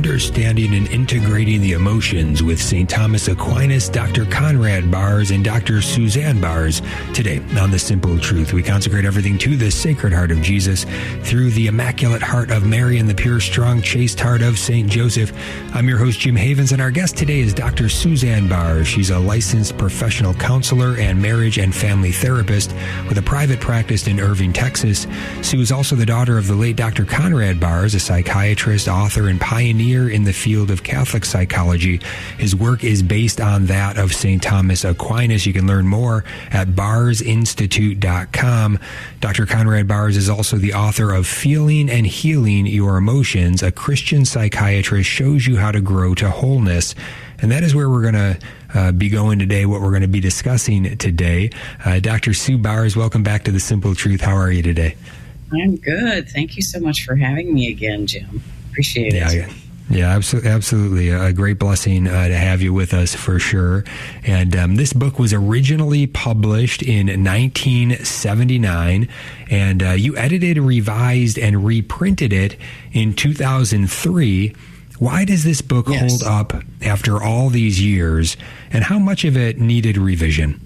Understanding and Integrating the Emotions with St. Thomas Aquinas, Dr. Conrad Baars, and Dr. Suzanne Baars. Today on The Simple Truth, we consecrate everything to the Sacred Heart of Jesus through the Immaculate Heart of Mary and the pure, strong, chaste heart of St. Joseph. I'm your host, Jim Havens, and our guest today is Dr. Suzanne Baars. She's a licensed professional counselor and marriage and family therapist with a private practice in Irving, Texas. Sue is also the daughter of the late Dr. Conrad Baars, a psychiatrist, author, and pioneer in the field of Catholic psychology. His work is based on that of St. Thomas Aquinas. You can learn more at baarsinstitute.com. Dr. Conrad Baars is also the author of Feeling and Healing Your Emotions. A Christian psychiatrist shows you how to grow to wholeness. And that is where we're going to be going today, what we're going to be discussing today. Dr. Sue Baars, welcome back to The Simple Truth. How are you today? I'm good. Thank you so much for having me again, Jim. Appreciate it. Yeah, absolutely. A great blessing to have you with us for sure. And this book was originally published in 1979, and you edited, revised, and reprinted it in 2003. Why does this book hold up after all these years, and how much of it needed revision?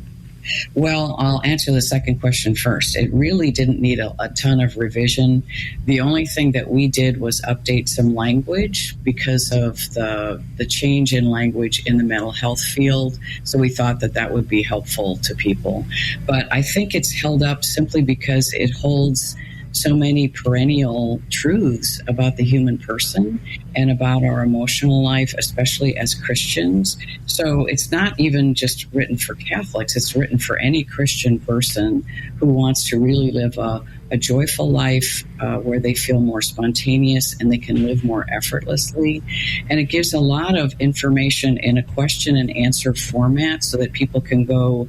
Well, I'll answer the second question first. It really didn't need a ton of revision. The only thing that we did was update some language because of the change in language in the mental health field. So we thought that that would be helpful to people. But I think it's held up simply because it holds so many perennial truths about the human person and about our emotional life, especially as Christians. So it's not even just written for Catholics, it's written for any Christian person who wants to really live a joyful life where they feel more spontaneous and they can live more effortlessly. And it gives a lot of information in a question and answer format so that people can go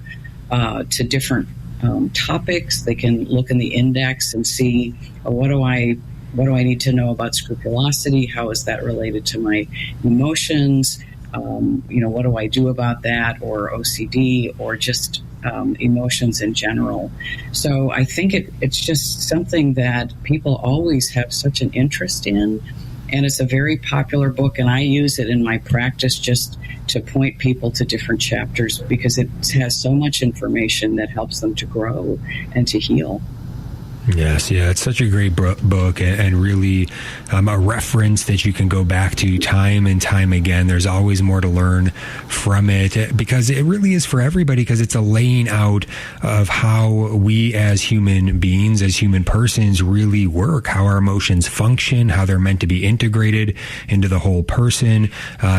to different topics. They can look in the index and see what do I need to know about scrupulosity? How is that related to my emotions? What do I do about that, or OCD, or just emotions in general? So I think it's just something that people always have such an interest in. And it's a very popular book, and I use it in my practice just to point people to different chapters because it has so much information that helps them to grow and to heal. Yes, it's such a great book and really a reference that you can go back to time and time again. There's always more to learn from it because it really is for everybody, because it's a laying out of how we as human beings, as human persons really work, how our emotions function, how they're meant to be integrated into the whole person,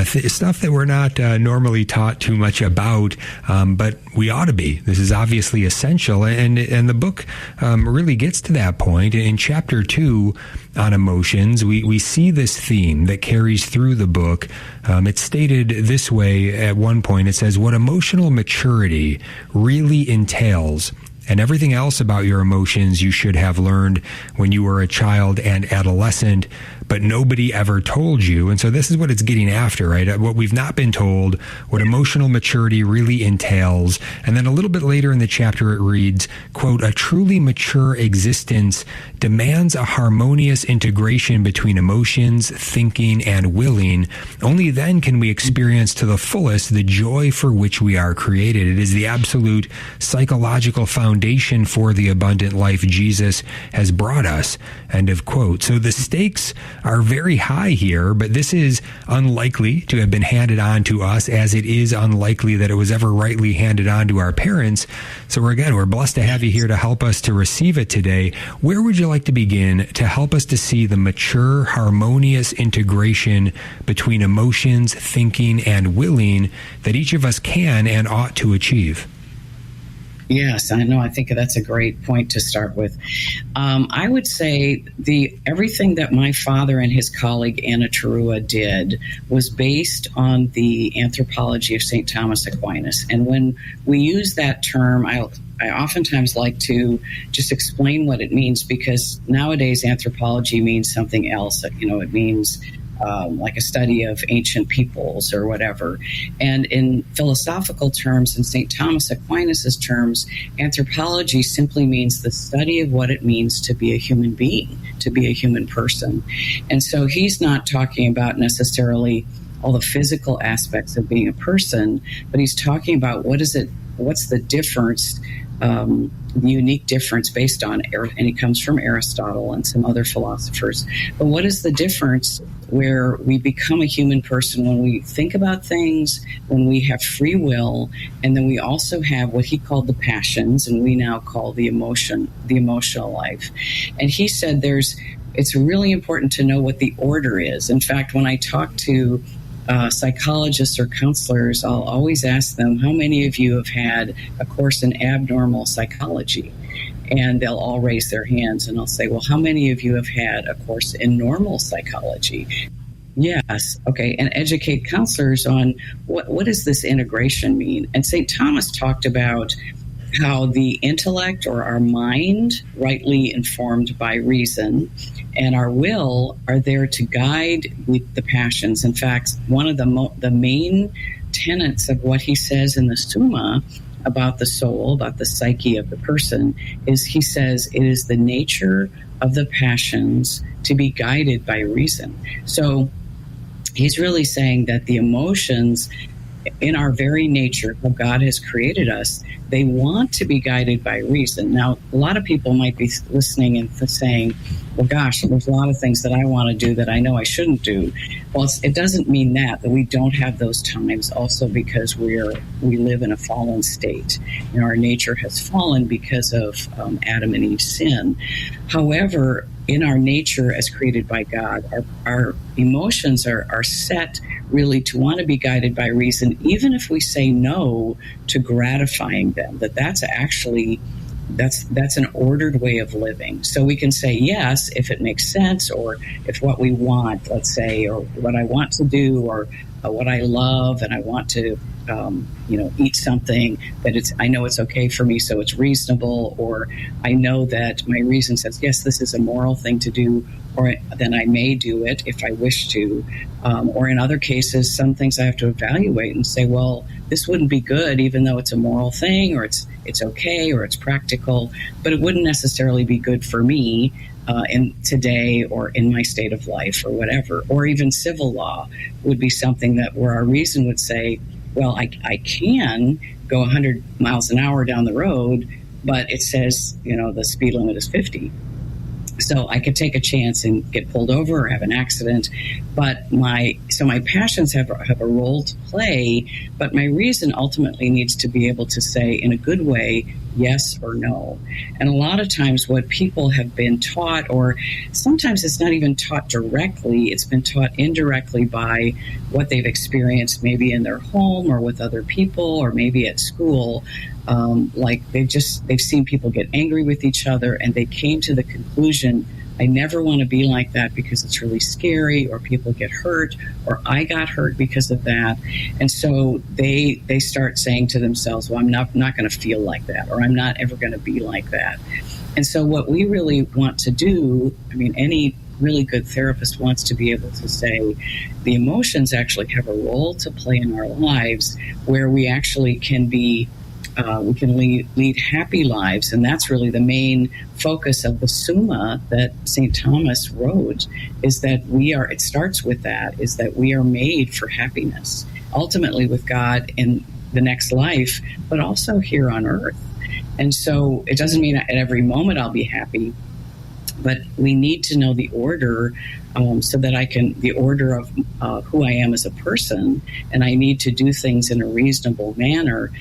stuff that we're not normally taught too much about, but we ought to be. This is obviously essential, and the book really gets to that point. In chapter 2 on emotions, we see this theme that carries through the book. It's stated this way at one point. It says, what emotional maturity really entails, and everything else about your emotions you should have learned when you were a child and adolescent, but nobody ever told you. And so this is what it's getting after, right? What we've not been told, what emotional maturity really entails. And then a little bit later in the chapter it reads, quote, a truly mature existence demands a harmonious integration between emotions, thinking, and willing. Only then can we experience to the fullest the joy for which we are created. It is the absolute psychological foundation for the abundant life Jesus has brought us. End of quote. So the stakes are very high here, but this is unlikely to have been handed on to us, as it is unlikely that it was ever rightly handed on to our parents. So we're blessed to have you here to help us to receive it today. Where would you like to begin to help us to see the mature, harmonious integration between emotions, thinking, and willing that each of us can and ought to achieve? Yes, I know. I think that's a great point to start with. I would say everything that my father and his colleague Anna Terua did was based on the anthropology of St. Thomas Aquinas. And when we use that term, I oftentimes like to just explain what it means, because nowadays anthropology means something else. It means like a study of ancient peoples or whatever. And in philosophical terms, in St. Thomas Aquinas's terms, anthropology simply means the study of what it means to be a human being, to be a human person. And so he's not talking about necessarily all the physical aspects of being a person, but he's talking about what's the difference, the unique difference based on, and he comes from Aristotle and some other philosophers. But what is the difference where we become a human person when we think about things, when we have free will, and then we also have what he called the passions, and we now call the emotional life. And he said it's really important to know what the order is. In fact, when I talk to psychologists or counselors, I'll always ask them, how many of you have had a course in abnormal psychology? And they'll all raise their hands, and I'll say, well, how many of you have had a course in normal psychology? Yes. Okay. And educate counselors on what does this integration mean? And St. Thomas talked about how the intellect, or our mind, rightly informed by reason, and our will are there to guide the passions. In fact, one of the main tenets of what he says in the Summa about the soul, about the psyche of the person, is he says it is the nature of the passions to be guided by reason. So he's really saying that the emotions, in our very nature, how God has created us, they want to be guided by reason. Now, a lot of people might be listening and saying, well, gosh, there's a lot of things that I want to do that I know I shouldn't do. Well, it doesn't mean that we don't have those times, also because we live in a fallen state. Our nature has fallen because of Adam and Eve's sin. However, in our nature as created by God, our emotions are set really to want to be guided by reason, even if we say no to gratifying them, that's an ordered way of living. So we can say yes if it makes sense, or if what we want, let's say, or what I want to do, or what I love, and I want to eat something that I know it's okay for me, so it's reasonable, or I know that my reason says, yes, this is a moral thing to do, or then I may do it if I wish to. Or in other cases, some things I have to evaluate and say, well, this wouldn't be good, even though it's a moral thing, or it's okay, or it's practical, but it wouldn't necessarily be good for me in today, or in my state of life, or whatever. Or even civil law would be something that where our reason would say, well, I can go 100 miles an hour down the road, but it says, the speed limit is 50. So I could take a chance and get pulled over or have an accident, but my passions have a role to play, but my reason ultimately needs to be able to say in a good way, yes or no. And a lot of times what people have been taught, or sometimes it's not even taught directly, it's been taught indirectly by what they've experienced maybe in their home or with other people, or maybe at school. Like they've seen people get angry with each other, and they came to the conclusion, I never want to be like that because it's really scary, or people get hurt, or I got hurt because of that. And so they start saying to themselves, well, I'm not going to feel like that, or I'm not ever going to be like that. And so what we really want to do, any really good therapist wants to be able to say the emotions actually have a role to play in our lives, where we actually can be we can lead happy lives. And that's really the main focus of the Summa that St. Thomas wrote, is that it starts with that, is that we are made for happiness, ultimately with God in the next life, but also here on earth. And so it doesn't mean at every moment I'll be happy, but we need to know the order, so that the order of who I am as a person, and I need to do things in a reasonable manner.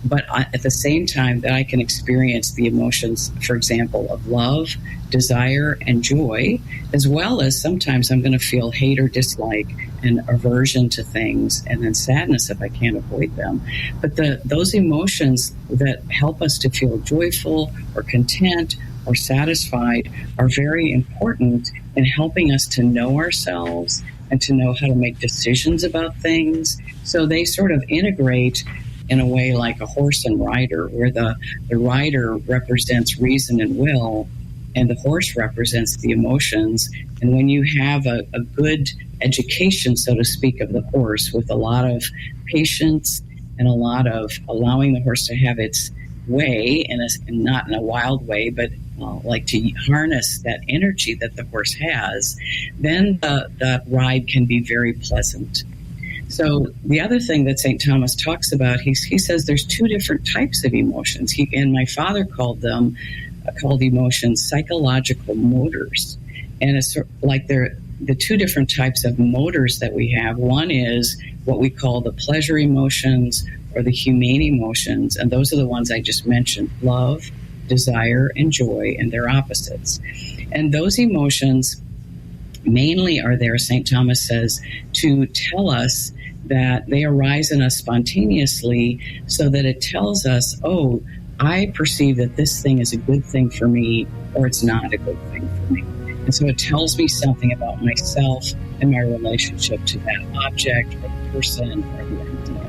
But at the same time that I can experience the emotions, for example, of love, desire, and joy, as well as sometimes I'm going to feel hate or dislike and aversion to things, and then sadness if I can't avoid them. But those emotions that help us to feel joyful or content or satisfied are very important in helping us to know ourselves and to know how to make decisions about things. So they sort of integrate in a way like a horse and rider, where the rider represents reason and will, and the horse represents the emotions. And when you have a good education, so to speak, of the horse, with a lot of patience and a lot of allowing the horse to have its way, and not in a wild way, but like to harness that energy that the horse has, then the ride can be very pleasant. So the other thing that St. Thomas talks about, he says there's two different types of emotions. And my father called emotions psychological motors. And it's like they're the two different types of motors that we have. One is what we call the pleasure emotions or the humane emotions. And those are the ones I just mentioned: love, desire, and joy, and their opposites. And those emotions mainly are there, St. Thomas says, to tell us that they arise in us spontaneously, so that it tells us, oh, I perceive that this thing is a good thing for me, or it's not a good thing for me. And so it tells me something about myself and my relationship to that object or the person or the idea.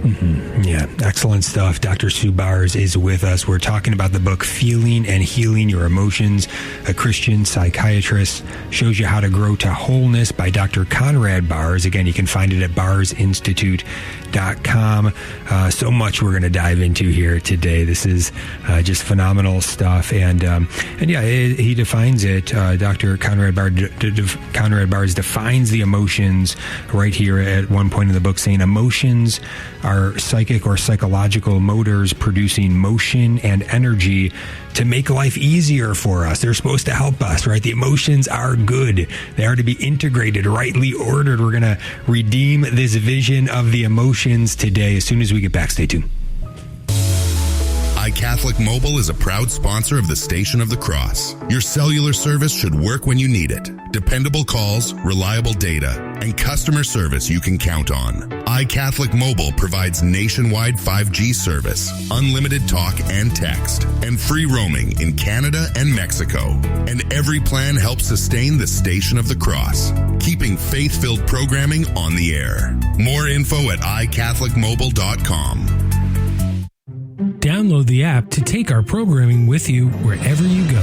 Mm-hmm. Yeah, excellent stuff. Dr. Sue Baars is with us. We're talking about the book Feeling and Healing Your Emotions. A Christian Psychiatrist Shows You How to Grow to Wholeness by Dr. Conrad Baars. Again, you can find it at baarsinstitute.com. So much we're going to dive into here today. This is just phenomenal stuff. And yeah, he defines it. Dr. Conrad Baars defines the emotions right here at one point in the book, saying emotions are psychic or psychological motors producing motion and energy to make life easier for us. They're supposed to help us, right? The emotions are good. They are to be integrated, rightly ordered. We're going to redeem this vision of the emotions today. As soon as we get back, stay tuned. iCatholic Mobile is a proud sponsor of the Station of the Cross. Your cellular service should work when you need it. Dependable calls, reliable data, and customer service you can count on. iCatholic Mobile provides nationwide 5G service, unlimited talk and text, and free roaming in Canada and Mexico. And every plan helps sustain the Station of the Cross, keeping faith-filled programming on the air. More info at iCatholicMobile.com. Download the app to take our programming with you wherever you go.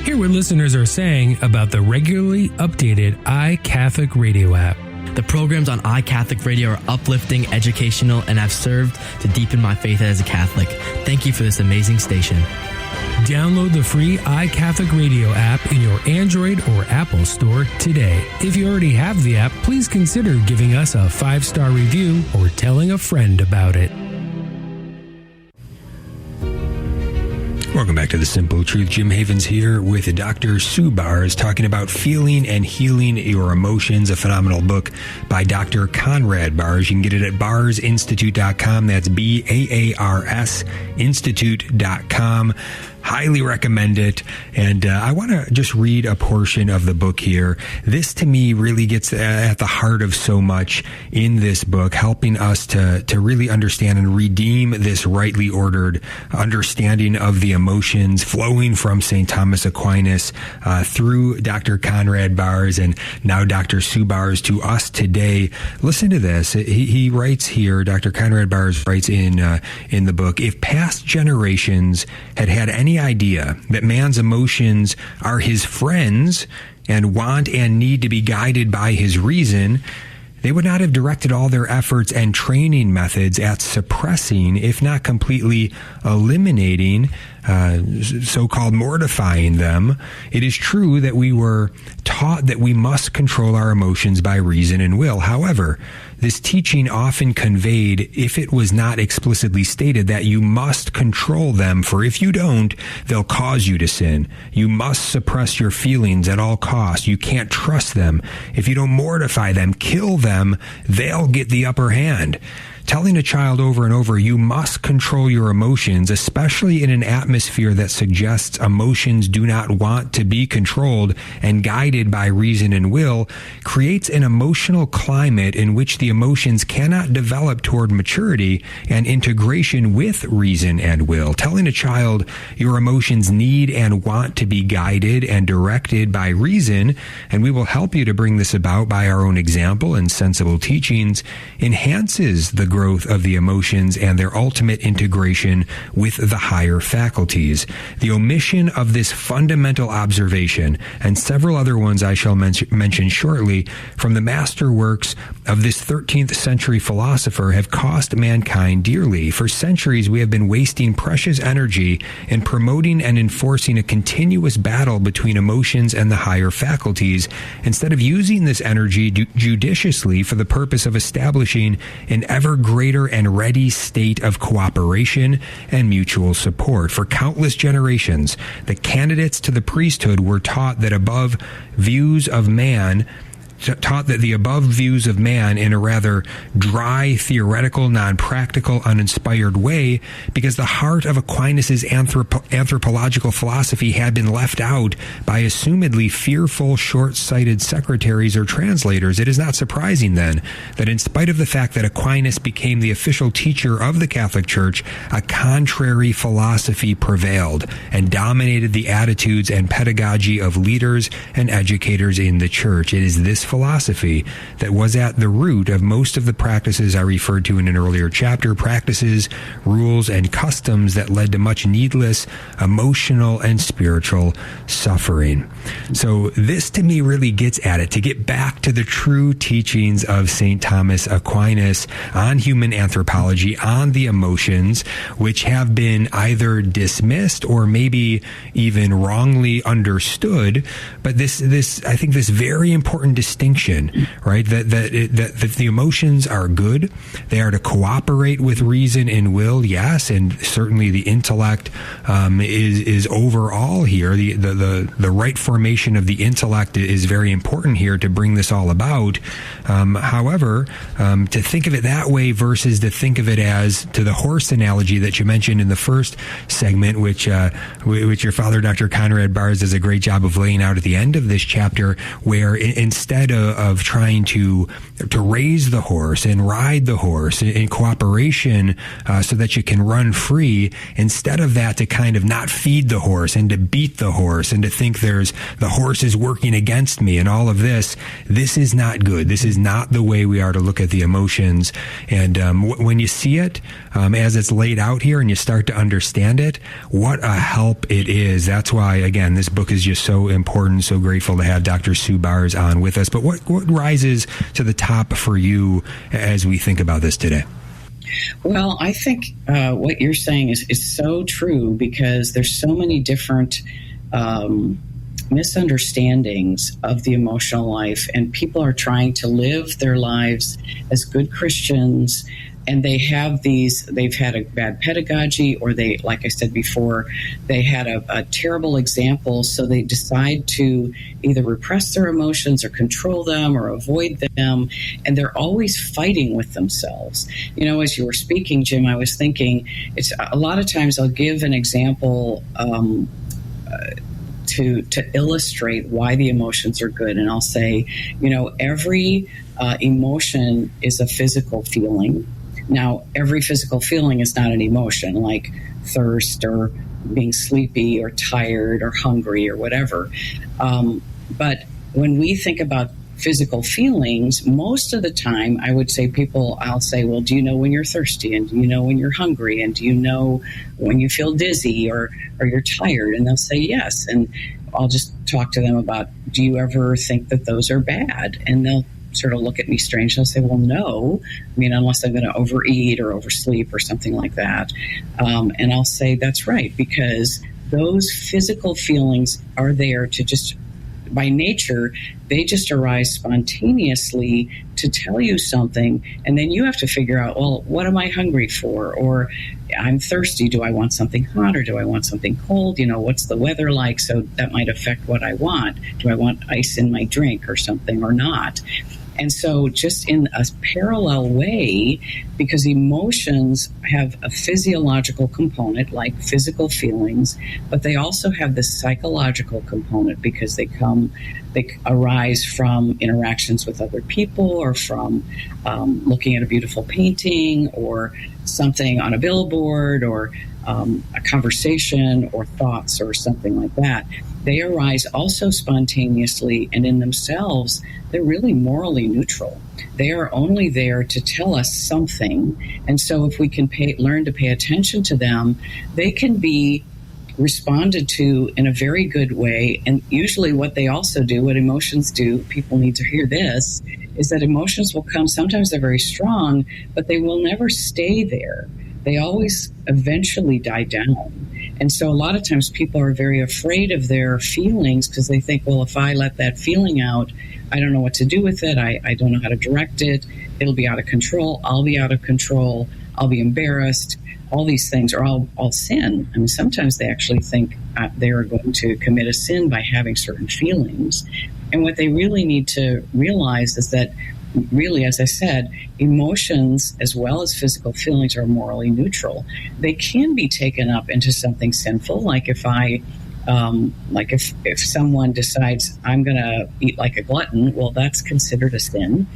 Hear what listeners are saying about the regularly updated iCatholic Radio app. The programs on iCatholic Radio are uplifting, educational, and have served to deepen my faith as a Catholic. Thank you for this amazing station. Download the free iCatholic Radio app in your Android or Apple store today. If you already have the app, please consider giving us a 5-star review or telling a friend about it. Welcome back to The Simple Truth. Jim Havens here with Dr. Sue Baars, talking about Feeling and Healing Your Emotions, a phenomenal book by Dr. Conrad Baars. You can get it at baarsinstitute.com. That's BAARS Institute.com. Highly recommend it. And I want to just read a portion of the book here. This, to me, really gets at the heart of so much in this book, helping us to really understand and redeem this rightly ordered understanding of the emotions flowing from St. Thomas Aquinas through Dr. Conrad Baars and now Dr. Sue Baars to us today. Listen to this. He writes here, Dr. Conrad Baars writes in the book, if past generations had any idea that man's emotions are his friends and want and need to be guided by his reason, they would not have directed all their efforts and training methods at suppressing, if not completely eliminating, so-called mortifying them. It is true that we were taught that we must control our emotions by reason and will. However, this teaching often conveyed, if it was not explicitly stated, that you must control them, for if you don't, they'll cause you to sin. You must suppress your feelings at all costs. You can't trust them. If you don't mortify them, kill them, they'll get the upper hand. Telling a child over and over, you must control your emotions, especially in an atmosphere that suggests emotions do not want to be controlled and guided by reason and will, creates an emotional climate in which the emotions cannot develop toward maturity and integration with reason and will. Telling a child your emotions need and want to be guided and directed by reason, and we will help you to bring this about by our own example and sensible teachings, enhances the growth of the emotions and their ultimate integration with the higher faculties. The omission of this fundamental observation, and several other ones I shall mention shortly, from the masterworks of this 13th century philosopher have cost mankind dearly. For centuries, we have been wasting precious energy in promoting and enforcing a continuous battle between emotions and the higher faculties, instead of using this energy judiciously for the purpose of establishing an ever greater and ready state of cooperation and mutual support. For countless generations, the candidates to the priesthood were taught that the above views of man in a rather dry, theoretical, non-practical, uninspired way, because the heart of Aquinas' anthropological philosophy had been left out by assumedly fearful, short-sighted secretaries or translators. It is not surprising, then, that in spite of the fact that Aquinas became the official teacher of the Catholic Church, a contrary philosophy prevailed and dominated the attitudes and pedagogy of leaders and educators in the Church. It is this philosophy that was at the root of most of the practices I referred to in an earlier chapter, practices, rules, and customs that led to much needless emotional and spiritual suffering. So this, to me, really gets at it, to get back to the true teachings of St. Thomas Aquinas on human anthropology, on the emotions, which have been either dismissed or maybe even wrongly understood. But this I think this very important distinction, right? That the emotions are good. They are to cooperate with reason and will, yes, and certainly the intellect is overall here. The right formation of the intellect is very important here to bring this all about. However, to think of it that way versus to think of it as, to the horse analogy that you mentioned in the first segment, which your father, Dr. Conrad Baars, does a great job of laying out at the end of this chapter, where instead of trying to raise the horse and ride the horse in cooperation so that you can run free, instead of that, to kind of not feed the horse and to beat the horse and to think the horse is working against me and all of this. This is not good. This is not the way we are to look at the emotions. And when you see it as it's laid out here and you start to understand it, what a help it is. That's why, again, this book is just so important. So grateful to have Dr. Sue Baars on with us. But what rises to the top for you as we think about this today? Well, I think what you're saying is so true, because there's so many different misunderstandings of the emotional life, and people are trying to live their lives as good Christians, and they've had a bad pedagogy, or they, like I said before, they had a terrible example, so they decide to either repress their emotions or control them or avoid them, and they're always fighting with themselves. You know, as you were speaking, Jim, I was thinking, it's a lot of times I'll give an example to illustrate why the emotions are good, and I'll say, you know, every emotion is a physical feeling. Now, every physical feeling is not an emotion, like thirst or being sleepy or tired or hungry or whatever. But when we think about physical feelings, most of the time, I would say I'll say, well, do you know when you're thirsty? And do you know when you're hungry? And do you know when you feel dizzy or you're tired? And they'll say yes. And I'll just talk to them about, do you ever think that those are bad? And they'll sort of look at me strange. I'll say, well, no. I mean, unless I'm going to overeat or oversleep or something like that. And I'll say, that's right, because those physical feelings are there to just, by nature, they just arise spontaneously to tell you something. And then you have to figure out, well, what am I hungry for? Or I'm thirsty. Do I want something hot or do I want something cold? You know, what's the weather like? So that might affect what I want. Do I want ice in my drink or something or not? And so just in a parallel way, because emotions have a physiological component like physical feelings, but they also have this psychological component because they arise from interactions with other people, or from looking at a beautiful painting or something on a billboard, or a conversation or thoughts or something like that. They arise also spontaneously, and in themselves, they're really morally neutral. They are only there to tell us something. And so if we can learn to pay attention to them, they can be responded to in a very good way. And usually what they also do, what emotions do, people need to hear this, is that emotions will come. Sometimes they're very strong, but they will never stay there. They always eventually die down. And so a lot of times people are very afraid of their feelings because they think, well, if I let that feeling out, I don't know what to do with it. I don't know how to direct it. It'll be out of control. I'll be out of control. I'll be embarrassed. All these things, or I'll sin. I mean, sometimes they actually think they are going to commit a sin by having certain feelings. And what they really need to realize is that, really, as I said, emotions as well as physical feelings are morally neutral. They can be taken up into something sinful, like if if someone decides I'm going to eat like a glutton, well, that's considered a sin.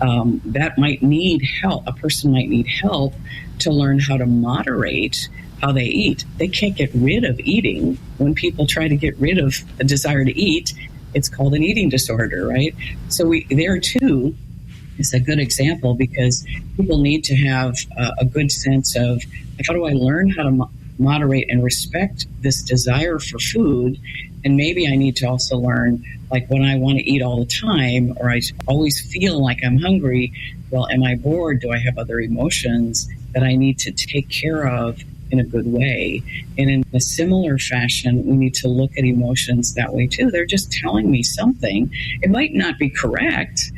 That might need help. A person might need help to learn how to moderate how they eat. They can't get rid of eating. When people try to get rid of a desire to eat, it's called an eating disorder, right? So there too is a good example, because people need to have a good sense of, how do I learn how to moderate and respect this desire for food? And maybe I need to also learn, like when I want to eat all the time, or I always feel like I'm hungry, well, am I bored? Do I have other emotions that I need to take care of in a good way? And in a similar fashion, we need to look at emotions that way too. They're just telling me something. It might not be correct.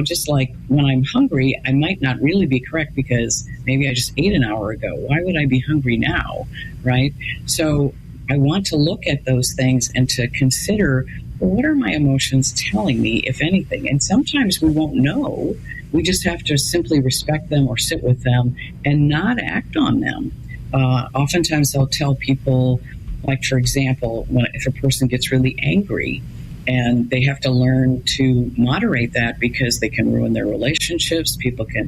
Just like when I'm hungry, I might not really be correct because maybe I just ate an hour ago. Why would I be hungry now, right? So I want to look at those things and to consider, well, what are my emotions telling me, if anything? And sometimes we won't know. We just have to simply respect them or sit with them and not act on them. Oftentimes they'll tell people, like, for example, if a person gets really angry, and they have to learn to moderate that because they can ruin their relationships.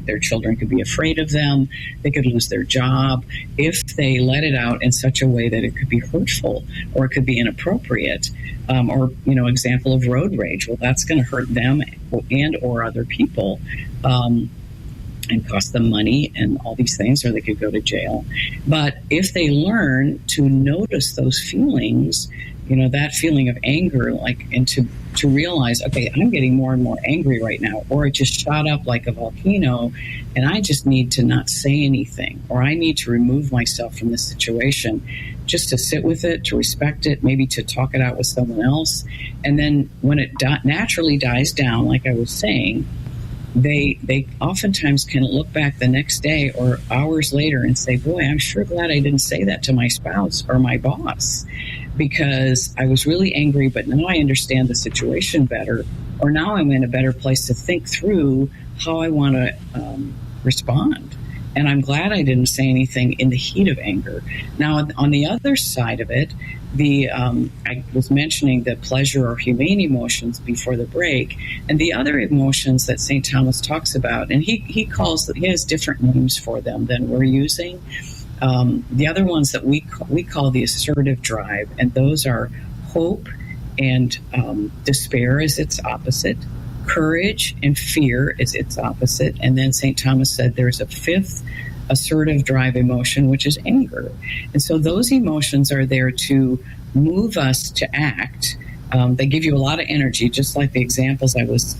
Their children could be afraid of them. They could lose their job if they let it out in such a way that it could be hurtful or it could be inappropriate. Example of road rage. Well, that's going to hurt them and or other people. And cost them money and all these things, or they could go to jail. But if they learn to notice those feelings, that feeling of anger, and to realize, okay, I'm getting more and more angry right now, or it just shot up like a volcano, and I just need to not say anything, or I need to remove myself from this situation, just to sit with it, to respect it, maybe to talk it out with someone else. And then when it naturally dies down, like I was saying, they oftentimes can look back the next day or hours later and say, boy, I'm sure glad I didn't say that to my spouse or my boss, because I was really angry, but now I understand the situation better, or now I'm in a better place to think through how I want to respond. And I'm glad I didn't say anything in the heat of anger. Now, on the other side of it, I was mentioning the pleasure or humane emotions before the break, and the other emotions that St. Thomas talks about, and he has different names for them than we're using. The other ones that we call the assertive drive, and those are hope and despair is its opposite. Courage and fear is its opposite. And then St. Thomas said there's a fifth assertive drive emotion, which is anger. And so those emotions are there to move us to act. They give you a lot of energy, just like the examples I was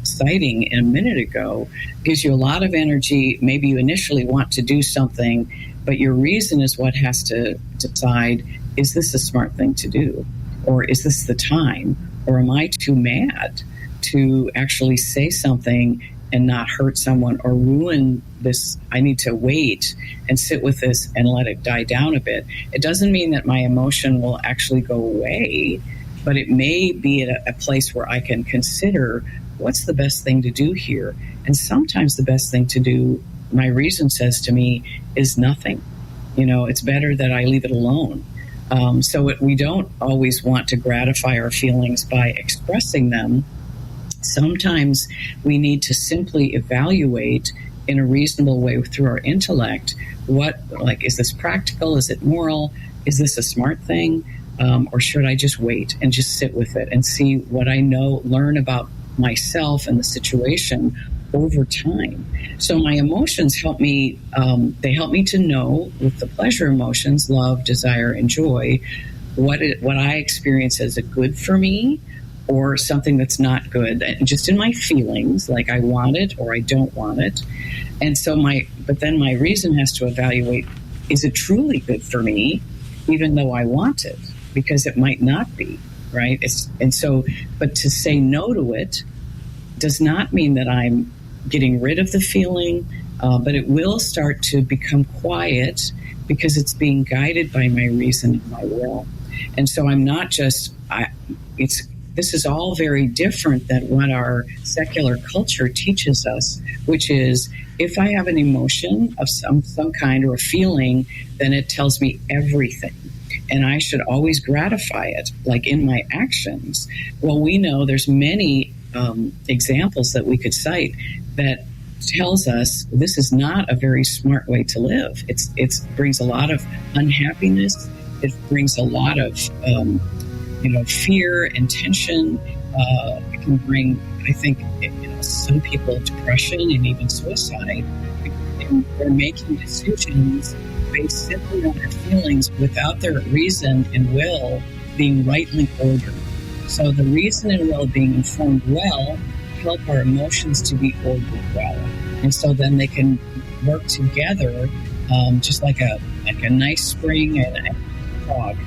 citing a minute ago. Gives you a lot of energy. Maybe you initially want to do something, but your reason is what has to decide, is this a smart thing to do? Or is this the time? Or am I too mad to actually say something and not hurt someone or ruin this? I need to wait and sit with this and let it die down a bit. It doesn't mean that my emotion will actually go away, but it may be at a place where I can consider what's the best thing to do here. And sometimes the best thing to do, my reason says to me, is nothing. It's better that I leave it alone. We don't always want to gratify our feelings by expressing them. Sometimes we need to simply evaluate in a reasonable way through our intellect, is this practical? Is it moral? Is this a smart thing? or should I just wait and just sit with it and see what I learn about myself and the situation over time? So my emotions help me. They help me to know, with the pleasure emotions, love, desire, and joy, what I experience as a good for me, or something that's not good, just in my feelings, like I want it or I don't want it. And so but then my reason has to evaluate, is it truly good for me, even though I want it? Because it might not be, right? But to say no to it does not mean that I'm getting rid of the feeling, but it will start to become quiet because it's being guided by my reason and my will. And so I'm not just, this is all very different than what our secular culture teaches us, which is, if I have an emotion of some kind or a feeling, then it tells me everything. And I should always gratify it, like in my actions. Well, we know there's many examples that we could cite that tells us this is not a very smart way to live. It brings a lot of unhappiness. It brings a lot of fear and tension. It can bring, I think, some people, depression and even suicide. And they're making decisions based simply on their feelings without their reason and will being rightly ordered. So the reason and will being informed well help our emotions to be ordered well. And so then they can work together, just like a nice spring and a fog.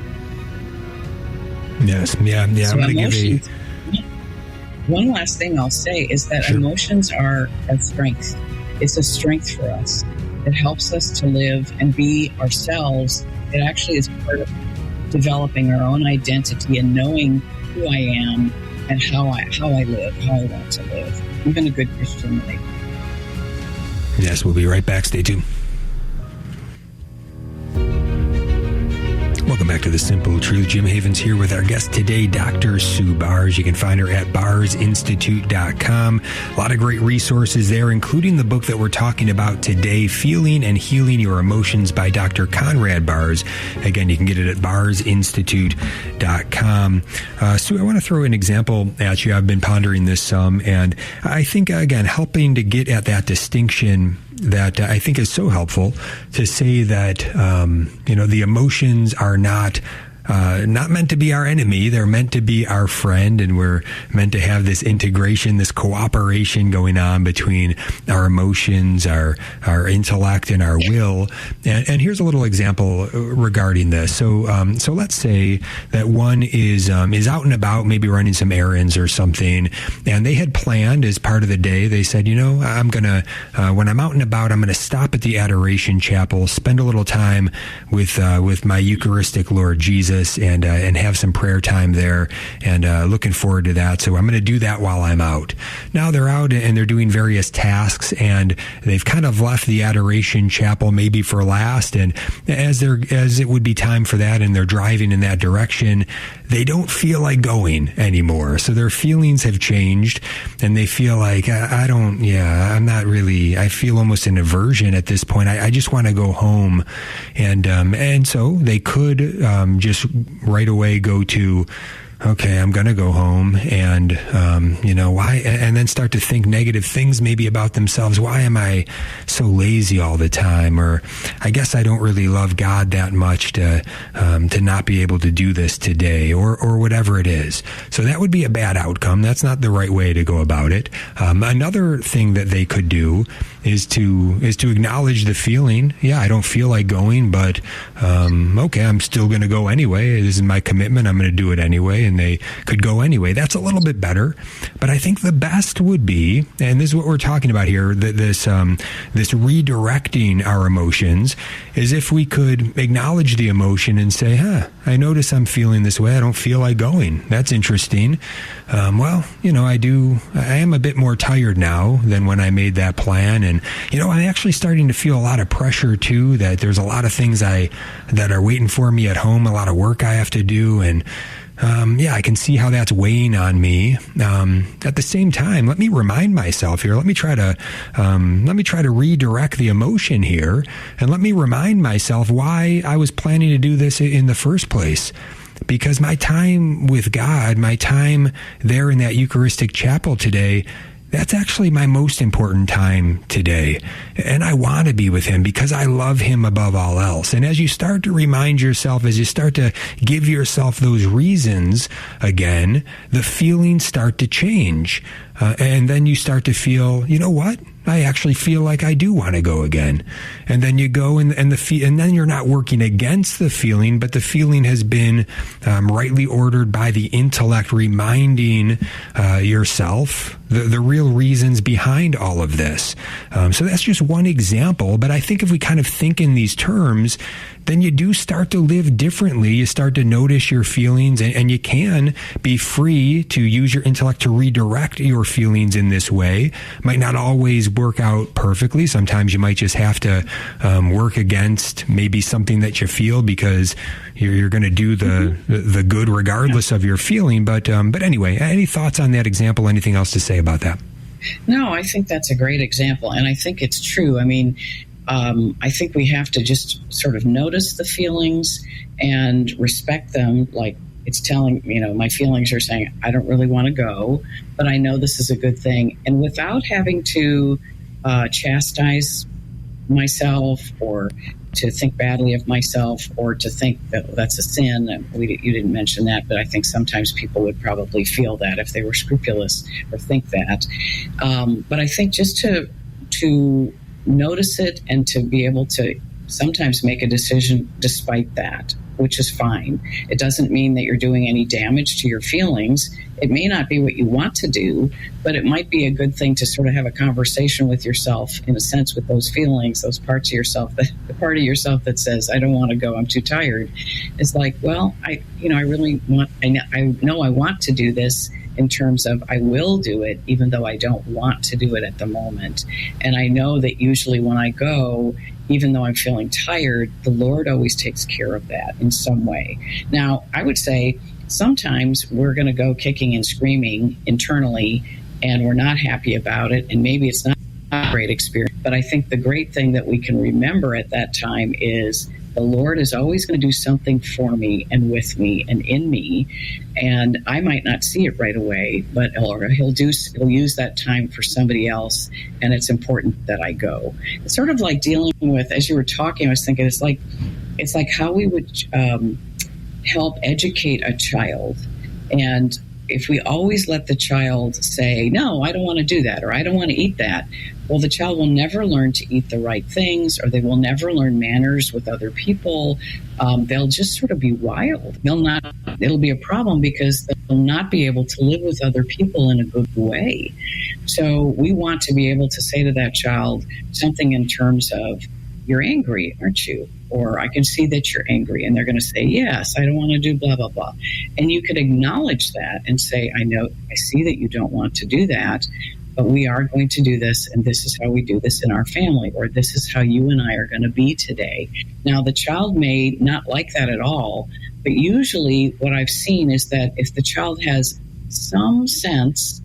Yes, yeah. So I'm going to give one last thing I'll say is that emotions are a strength. It's a strength for us. It helps us to live and be ourselves. It actually is part of developing our own identity and knowing who I am and how I live, how I want to live, even a good Christian life. Yes, we'll be right back. Stay tuned. Welcome back to The Simple Truth. Jim Havens here with our guest today, Dr. Sue Baars. You can find her at baarsinstitute.com. A lot of great resources there, including the book that we're talking about today, Feeling and Healing Your Emotions by Dr. Conrad Baars. Again, you can get it at baarsinstitute.com. Sue, I want to throw an example at you. I've been pondering this some, and I think, again, helping to get at that distinction that I think is so helpful, to say that, the emotions are not meant to be our enemy. They're meant to be our friend, and we're meant to have this integration, this cooperation going on between our emotions, our intellect, and our will. And here's a little example regarding this. So let's say that one is out and about, maybe running some errands or something, and they had planned as part of the day. They said, I'm gonna when I'm out and about, I'm gonna stop at the Adoration Chapel, spend a little time with my Eucharistic Lord Jesus, and have some prayer time there, and looking forward to that. So I'm going to do that while I'm out. Now they're out and they're doing various tasks, and they've kind of left the Adoration Chapel maybe for last. And as it would be time for that, and they're driving in that direction, they don't feel like going anymore. So their feelings have changed, and they feel like I'm not really. I feel almost an aversion at this point. I just want to go home, and so they could just right away go to, okay, I'm going to go home, and, why? And then start to think negative things maybe about themselves. Why am I so lazy all the time? Or I guess I don't really love God that much to not be able to do this today, or whatever it is. So that would be a bad outcome. That's not the right way to go about it. Another thing that they could do is to acknowledge the feeling. Yeah, I don't feel like going, but okay, I'm still going to go anyway. This is my commitment. I'm going to do it anyway. And they could go anyway. That's a little bit better. But I think the best would be, and this is what we're talking about here, this redirecting our emotions, is if we could acknowledge the emotion and say, I notice I'm feeling this way. I don't feel like going. That's interesting. I am a bit more tired now than when I made that plan. And, I'm actually starting to feel a lot of pressure too, that there's a lot of things that are waiting for me at home, a lot of work I have to do. And, I can see how that's weighing on me. At the same time, let me remind myself here. Let me try to redirect the emotion here, and let me remind myself why I was planning to do this in the first place. because my time with God, my time there in that Eucharistic chapel today, that's actually my most important time today. And I want to be with him because I love him above all else. And as you start to remind yourself, as you start to give yourself those reasons again, the feelings start to change. And then you start to feel, you know what? I actually feel like I do want to go again. And then you go and then you're not working against the feeling, but the feeling has been rightly ordered by the intellect, reminding yourself the real reasons behind all of this. So that's just one example. But I think if we kind of think in these terms, then you do start to live differently. You start to notice your feelings, and you can be free to use your intellect to redirect your feelings in this way. Might not always work out perfectly. Sometimes you might just have to work against maybe something that you feel because you're going to do the good regardless of your feeling. But anyway, any thoughts on that example? Anything else to say about that? No, I think that's a great example, and I think it's true. I mean, I think we have to just sort of notice the feelings and respect them. Like it's telling, my feelings are saying, I don't really want to go, but I know this is a good thing. And without having to chastise myself or to think badly of myself or to think that that's a sin. You didn't mention that, but I think sometimes people would probably feel that if they were scrupulous or think that. But I think just to notice it and to be able to sometimes make a decision despite that, which is fine. It doesn't mean that you're doing any damage to your feelings. It may not be what you want to do, but it might be a good thing to sort of have a conversation with yourself, in a sense, with those feelings, those parts of yourself, the part of yourself that says, I don't want to go, I'm too tired. It's like, well, I know I want to do this, in terms of I will do it, even though I don't want to do it at the moment. And I know that usually when I go, even though I'm feeling tired, the Lord always takes care of that in some way. Now, I would say sometimes we're going to go kicking and screaming internally, and we're not happy about it, and maybe it's not a great experience. But I think the great thing that we can remember at that time is the Lord is always going to do something for me and with me and in me, and I might not see it right away, but he'll use that time for somebody else, and it's important that I go. It's sort of like dealing with, as you were talking, I was thinking it's like how we would help educate a child, and if we always let the child say, no, I don't want to do that, or I don't want to eat that, well, the child will never learn to eat the right things, or they will never learn manners with other people. They'll just sort of be wild. It'll be a problem because they'll not be able to live with other people in a good way. So we want to be able to say to that child something in terms of, you're angry, aren't you? Or I can see that you're angry. And they're going to say, yes, I don't want to do blah, blah, blah. And you could acknowledge that and say, I see that you don't want to do that, but we are going to do this, and this is how we do this in our family, or this is how you and I are going to be today. Now, the child may not like that at all, but usually what I've seen is that if the child has some sense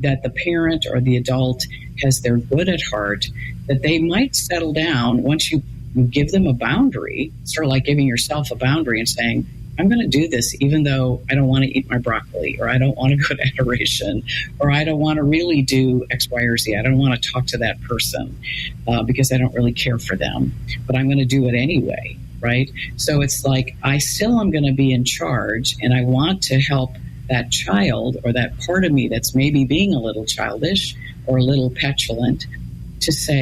that the parent or the adult has their good at heart, that they might settle down once you give them a boundary, sort of like giving yourself a boundary and saying, I'm going to do this even though I don't want to eat my broccoli, or I don't want to go to adoration, or I don't want to really do X, Y, or Z. I don't want to talk to that person because I don't really care for them, but I'm going to do it anyway, right? So it's like I still am going to be in charge, and I want to help that child or that part of me that's maybe being a little childish or a little petulant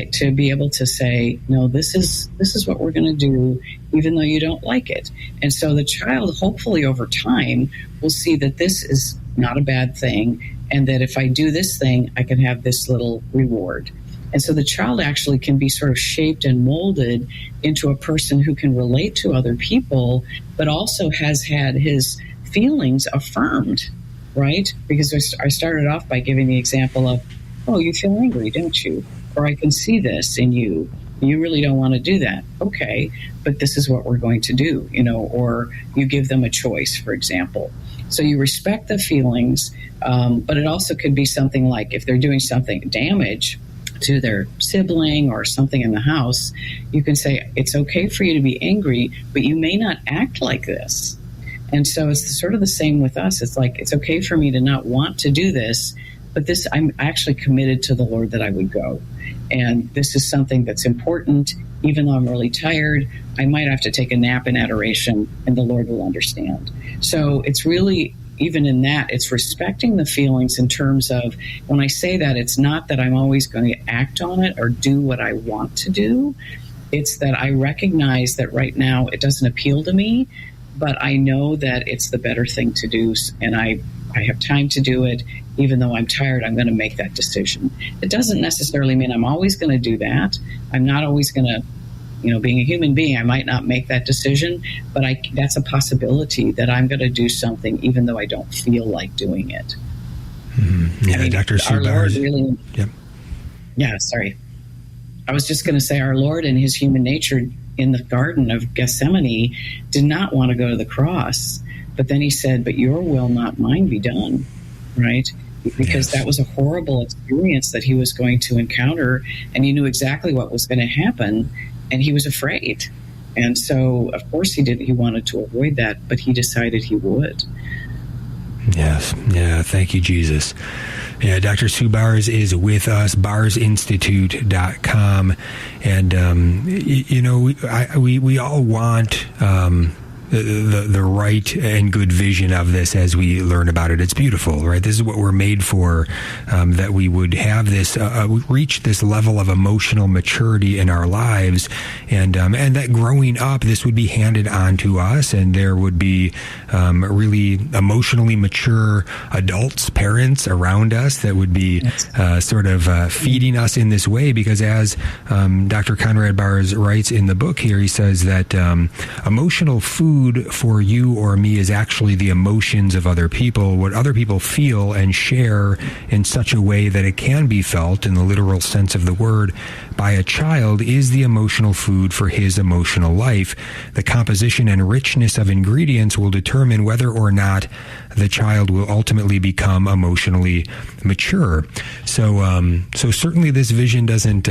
to be able to say, no, this is what we're going to do, even though you don't like it. And so the child, hopefully over time, will see that this is not a bad thing, and that if I do this thing, I can have this little reward. And so the child actually can be sort of shaped and molded into a person who can relate to other people, but also has had his feelings affirmed, right? Because I started off by giving the example of, oh, you feel angry, don't you? Or I can see this in you. You really don't want to do that. Okay, but this is what we're going to do, or you give them a choice, for example. So you respect the feelings, but it also could be something like if they're doing something damage to their sibling or something in the house, you can say, it's okay for you to be angry, but you may not act like this. And so it's sort of the same with us. It's like, it's okay for me to not want to do this, but this, I'm actually committed to the Lord that I would go. And this is something that's important. Even though I'm really tired, I might have to take a nap in adoration, and the Lord will understand. So it's really, even in that, it's respecting the feelings in terms of, when I say that, it's not that I'm always going to act on it or do what I want to do. It's that I recognize that right now it doesn't appeal to me, but I know that it's the better thing to do, and I have time to do it. Even though I'm tired, I'm going to make that decision. It doesn't necessarily mean I'm always going to do that. I'm not always going to, being a human being, I might not make that decision, but that's a possibility that I'm going to do something even though I don't feel like doing it. Mm-hmm. Yeah, Dr. Sue Baars. Really, yep. Yeah, sorry. I was just going to say, our Lord in his human nature in the Garden of Gethsemane did not want to go to the cross, but then he said, but your will, not mine, be done, right? Because that was a horrible experience that he was going to encounter, and he knew exactly what was going to happen, and he was afraid. And so, of course, he wanted to avoid that, but he decided he would. Yes. Yeah. Thank you, Jesus. Yeah, Dr. Sue Baars is with us, baarsinstitute.com. And, we all want the right and good vision of this as we learn about it. It's beautiful, right? This is what we're made for, that we would have this, reach this level of emotional maturity in our lives, and that growing up, this would be handed on to us, and there would be really emotionally mature adults, parents around us that would be feeding us in this way, because as Dr. Conrad Baars writes in the book here, he says that emotional food for you or me is actually the emotions of other people, what other people feel and share in such a way that it can be felt in the literal sense of the word by a child is the emotional food for his emotional life. The composition and richness of ingredients will determine whether or not the child will ultimately become emotionally mature. So certainly this vision doesn't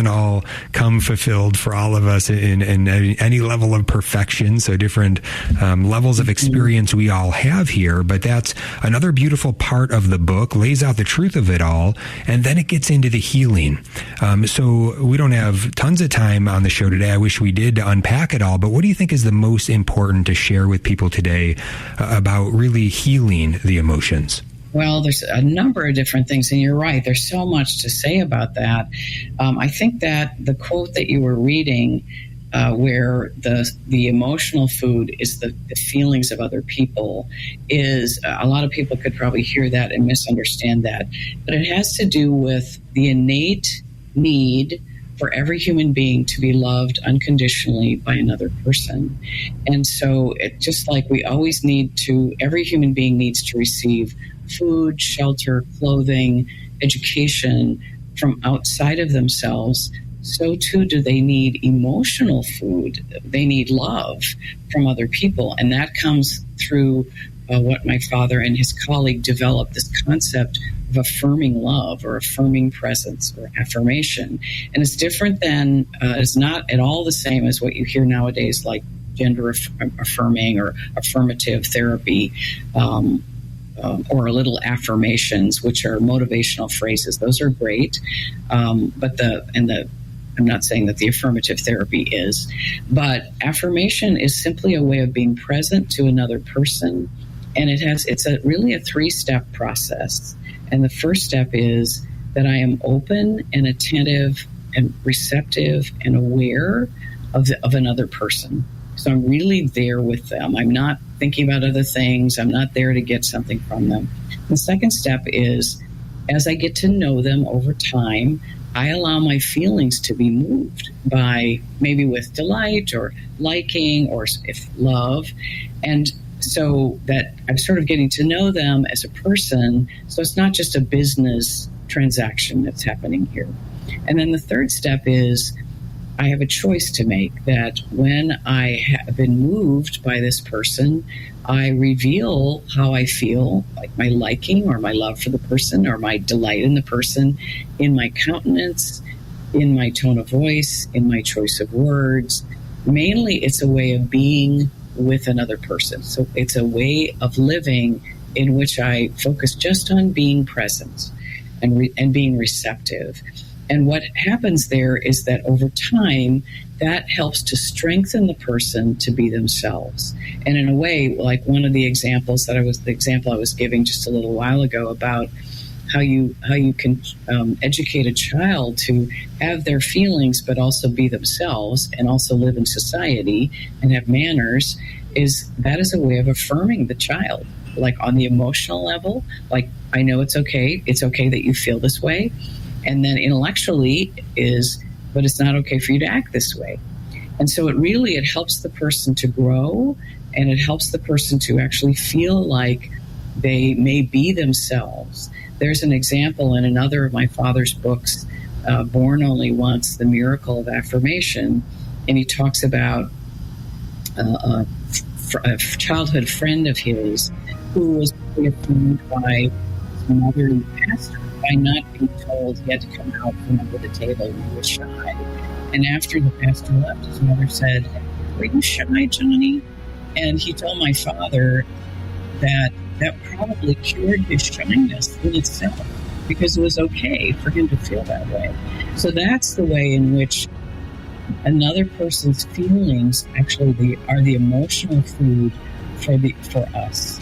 all come fulfilled for all of us in any level of perfection. So different levels of experience we all have here, but that's another beautiful part of the book, lays out the truth of it all, and then it gets into the healing. So we don't have tons of time on the show today. I wish we did, to unpack it all, but what do you think is the most important to share with people today about really healing the emotions? Well, there's a number of different things, and you're right. There's so much to say about that. I think that the quote that you were reading, where the emotional food is the feelings of other people, is a lot of people could probably hear that and misunderstand that. But it has to do with the innate need for every human being to be loved unconditionally by another person. And so just like we always every human being needs to receive food, shelter, clothing, education from outside of themselves, so too do they need emotional food. They need love from other people. And that comes through what my father and his colleague developed, this concept of affirming love or affirming presence or affirmation. And it's different than, it's not at all the same as what you hear nowadays, like gender affirming or affirmative therapy, or little affirmations, which are motivational phrases. Those are great. But I'm not saying that the affirmative therapy is, but affirmation is simply a way of being present to another person. And it's really a 3-step process. And the first step is that I am open and attentive and receptive and aware of another person. So I'm really there with them. I'm not thinking about other things. I'm not there to get something from them. The second step is, as I get to know them over time, I allow my feelings to be moved by maybe with delight or liking or if love. And so that I'm sort of getting to know them as a person. So it's not just a business transaction that's happening here. And then the third step is I have a choice to make, that when I have been moved by this person, I reveal how I feel, like my liking or my love for the person or my delight in the person, in my countenance, in my tone of voice, in my choice of words. Mainly, it's a way of being with another person. So it's a way of living in which I focus just on being present and being receptive. And what happens there is that over time, that helps to strengthen the person to be themselves. And in a way, like one of the examples I was giving just a little while ago about how you can educate a child to have their feelings but also be themselves and also live in society and have manners, is a way of affirming the child. Like on the emotional level, like, I know it's okay that you feel this way. And then intellectually but it's not okay for you to act this way. And so it helps the person to grow, and it helps the person to actually feel like they may be themselves. There's an example in another of my father's books, Born Only Once, The Miracle of Affirmation, and he talks about a childhood friend of his who was really affirmed by his mother and pastor by not being told he had to come out from under the table when he was shy. And after the pastor left, his mother said, "Were you shy, Johnny?" And he told my father that probably cured his shyness in itself, because it was okay for him to feel that way. So that's the way in which another person's feelings actually are the emotional food for us,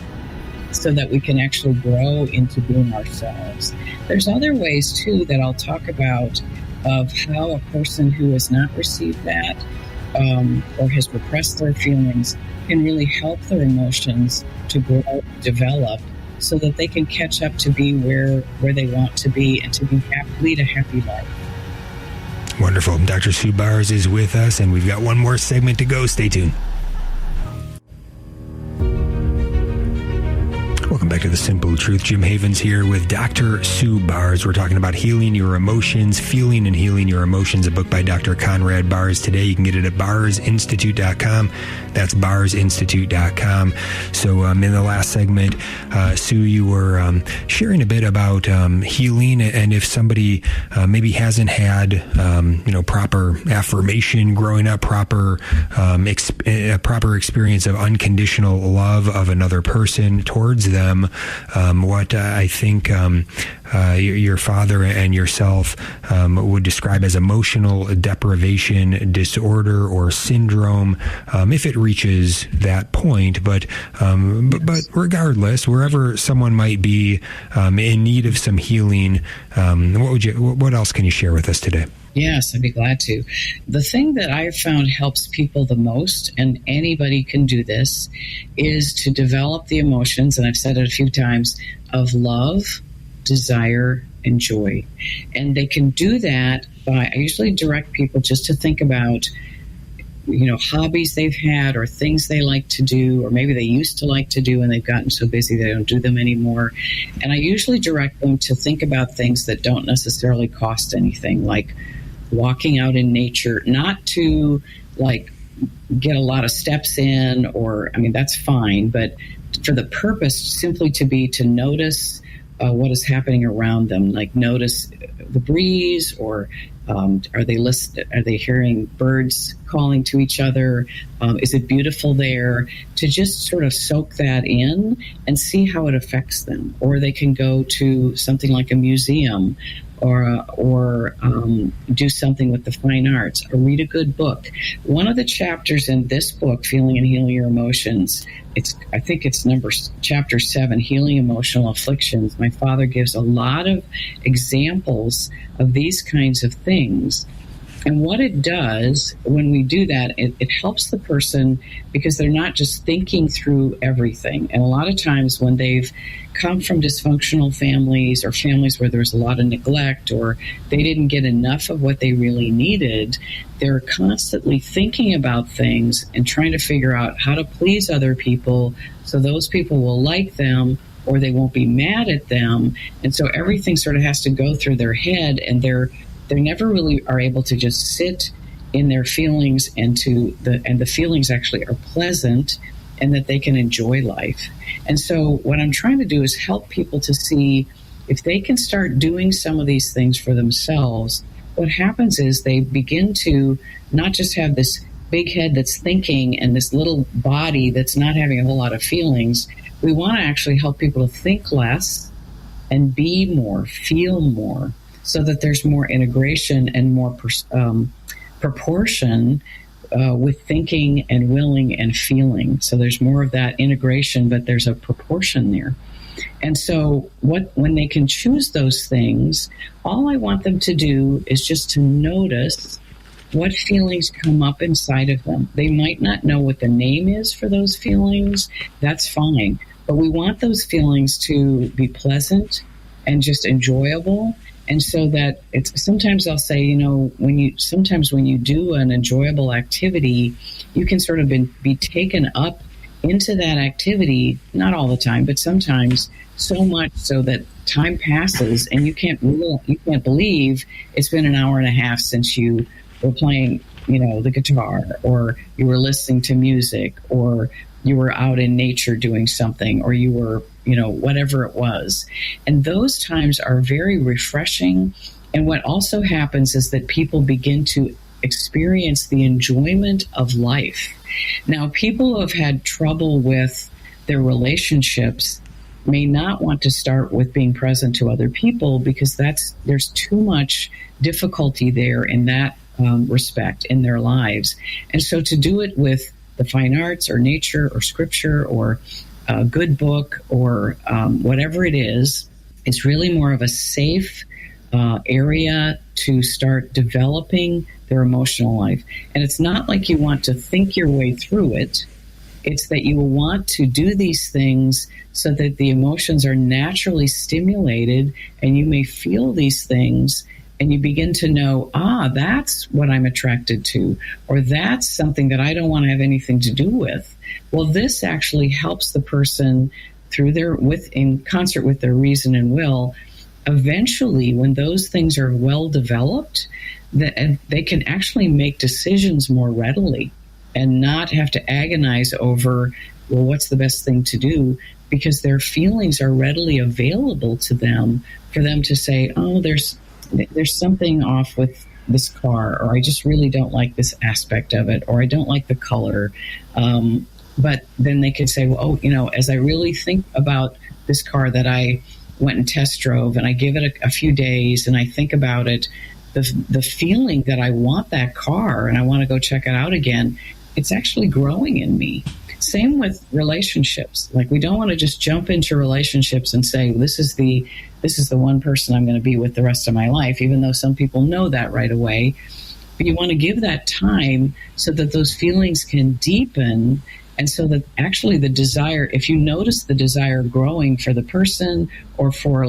so that we can actually grow into being ourselves. There's other ways, too, that I'll talk about of how a person who has not received that or has repressed their feelings can really help their emotions to grow, develop, so that they can catch up to be where they want to be and to lead a happy life. Wonderful. Dr. Sue Baars is with us, and we've got one more segment to go. Stay tuned. Welcome back to The Simple Truth. Jim Havens here with Dr. Sue Baars. We're talking about healing your emotions, feeling and healing your emotions, a book by Dr. Conrad Baars. Today, you can get it at baarsinstitute.com. That's baarsinstitute.com. So in the last segment, Sue, you were sharing a bit about healing, and if somebody maybe hasn't had proper affirmation growing up, proper experience of unconditional love of another person towards them, what I think your father and yourself would describe as emotional deprivation disorder or syndrome, if it reaches that point. But regardless, wherever someone might be in need of some healing, what else can you share with us today? Yes, I'd be glad to. The thing that I've found helps people the most, and anybody can do this, is to develop the emotions, and I've said it a few times, of love, desire, and joy. And they can do that by, I usually direct people just to think about, hobbies they've had or things they like to do, or maybe they used to like to do and they've gotten so busy they don't do them anymore. And I usually direct them to think about things that don't necessarily cost anything, like walking out in nature, not to get a lot of steps in, or, that's fine, but for the purpose simply to notice what is happening around them, like notice the breeze, or are they hearing birds calling to each other? Is it beautiful there? To just sort of soak that in and see how it affects them. Or they can go to something like a museum, or do something with the fine arts, or read a good book. One of the chapters in this book, Feeling and Healing Your Emotions, I think it's chapter 7, Healing Emotional Afflictions. My father gives a lot of examples of these kinds of things. And what it does when we do that, it helps the person, because they're not just thinking through everything. And a lot of times when they've come from dysfunctional families, or families where there's a lot of neglect, or they didn't get enough of what they really needed, they're constantly thinking about things and trying to figure out how to please other people so those people will like them, or they won't be mad at them. And so everything sort of has to go through their head, and they never really are able to just sit in their feelings, and the feelings actually are pleasant, and that they can enjoy life. And so what I'm trying to do is help people to see if they can start doing some of these things for themselves. What happens is they begin to not just have this big head that's thinking and this little body that's not having a whole lot of feelings. We want to actually help people to think less and be more, feel more, so that there's more integration and more proportion with thinking and willing and feeling. So there's more of that integration, but there's a proportion there. And so when they can choose those things, all I want them to do is just to notice what feelings come up inside of them. They might not know what the name is for those feelings. That's fine. But we want those feelings to be pleasant and just enjoyable. And so that sometimes I'll say, when you do an enjoyable activity, you can sort of be taken up into that activity, not all the time, but sometimes, so much so that time passes and you can't believe it's been an hour and a half since you were playing, the guitar, or you were listening to music, or you were out in nature doing something, or you were, whatever it was. And those times are very refreshing. And what also happens is that people begin to experience the enjoyment of life. Now, people who have had trouble with their relationships may not want to start with being present to other people, because there's too much difficulty there in that respect in their lives. And so to do it with the fine arts or nature or scripture or a good book or whatever it is, it's really more of a safe area to start developing their emotional life. And it's not like you want to think your way through it. It's that you will want to do these things so that the emotions are naturally stimulated and you may feel these things and you begin to know, that's what I'm attracted to, or that's something that I don't want to have anything to do with. Well, this actually helps the person in concert with their reason and will. Eventually, when those things are well developed, they can actually make decisions more readily and not have to agonize over, well, what's the best thing to do? Because their feelings are readily available to them for them to say, there's something off with this car, or I just really don't like this aspect of it, or I don't like the color. But then they could say, well, as I really think about this car that I went and test drove, and I give it a few days and I think about it, the feeling that I want that car and I want to go check it out again, it's actually growing in me. Same with relationships. Like, we don't want to just jump into relationships and say, this is the one person I'm going to be with the rest of my life, even though some people know that right away. But you want to give that time so that those feelings can deepen, and so that actually the desire, if you notice the desire growing for the person, or for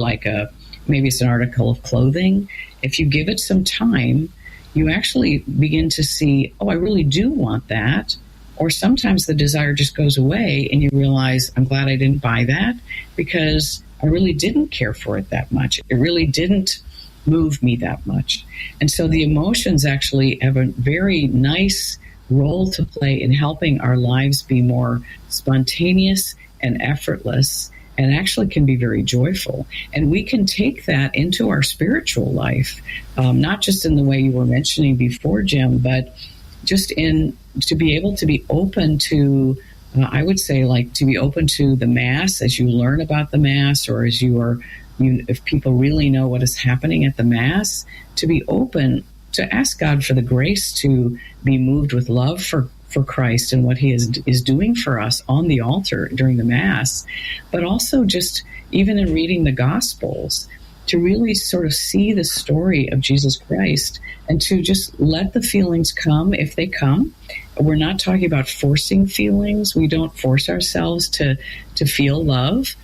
maybe it's an article of clothing, if you give it some time, you actually begin to see, I really do want that. Or sometimes the desire just goes away and you realize, I'm glad I didn't buy that, because I really didn't care for it that much. It really didn't move me that much. And so the emotions actually have a very nice role to play in helping our lives be more spontaneous and effortless, and actually can be very joyful. And we can take that into our spiritual life, not just in the way you were mentioning before, Jim, but just to be able to be open to, I would say, to be open to the Mass as you learn about the Mass, or as if people really know what is happening at the Mass, to be open to ask God for the grace to be moved with love for Christ and what he is doing for us on the altar during the Mass, but also just even in reading the Gospels, to really sort of see the story of Jesus Christ and to just let the feelings come if they come. We're not talking about forcing feelings. We don't force ourselves to feel love.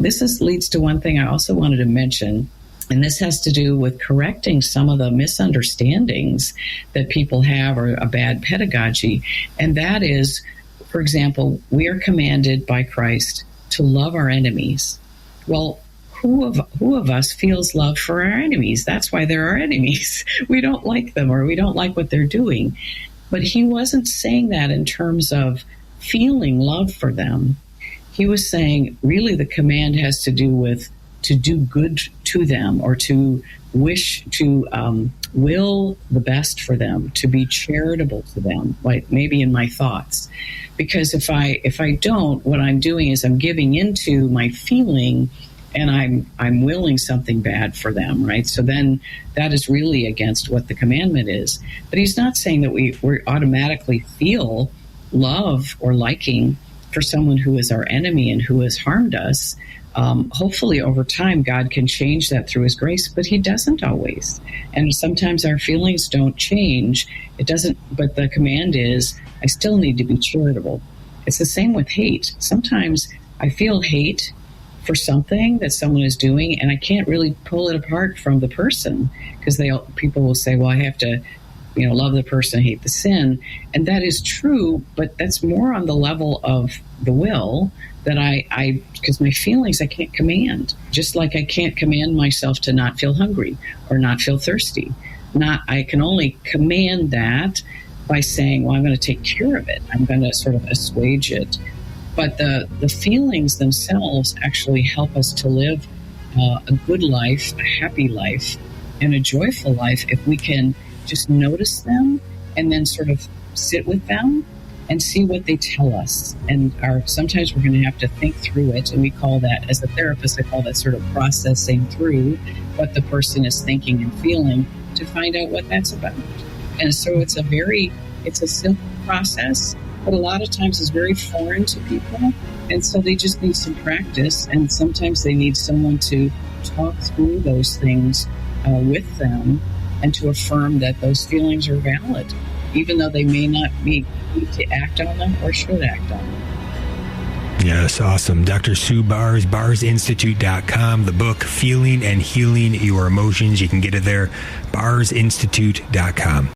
This leads to one thing I also wanted to mention, and this has to do with correcting some of the misunderstandings that people have, or a bad pedagogy. And that is, for example, we are commanded by Christ to love our enemies. Well, who of us feels love for our enemies? That's why they're our enemies. We don't like them, or we don't like what they're doing. But he wasn't saying that in terms of feeling love for them. He was saying, really, the command has to do with to do good to them, or to wish to will the best for them, to be charitable to them, like maybe in my thoughts. Because if I don't, what I'm doing is I'm giving into my feeling, and I'm willing something bad for them, right? So then that is really against what the commandment is. But he's not saying that we automatically feel love or liking for someone who is our enemy and who has harmed us. Hopefully over time God can change that through his grace, but he doesn't always. And sometimes our feelings don't change. It doesn't, but the command is, I still need to be charitable. It's the same with hate. Sometimes I feel hate for something that someone is doing, and I can't really pull it apart from the person, because people will say, well, I have to, love the person, hate the sin. And that is true, but that's more on the level of the will that because my feelings I can't command. Just like I can't command myself to not feel hungry or not feel thirsty. I can only command that by saying, well, I'm going to take care of it. I'm going to sort of assuage it. But the feelings themselves actually help us to live a good life, a happy life, and a joyful life if we can just notice them and then sort of sit with them and see what they tell us. And sometimes we're going to have to think through it, and we call that, as a therapist, I call that sort of processing through what the person is thinking and feeling to find out what that's about. And so it's a simple process, but a lot of times it's very foreign to people. And so they just need some practice, and sometimes they need someone to talk through those things with them and to affirm that those feelings are valid, even though they may not need to act on them or should act on them. Yes, awesome. Dr. Sue Baars, BaarsInstitute.com, the book, Feeling and Healing Your Emotions. You can get it there, BaarsInstitute.com.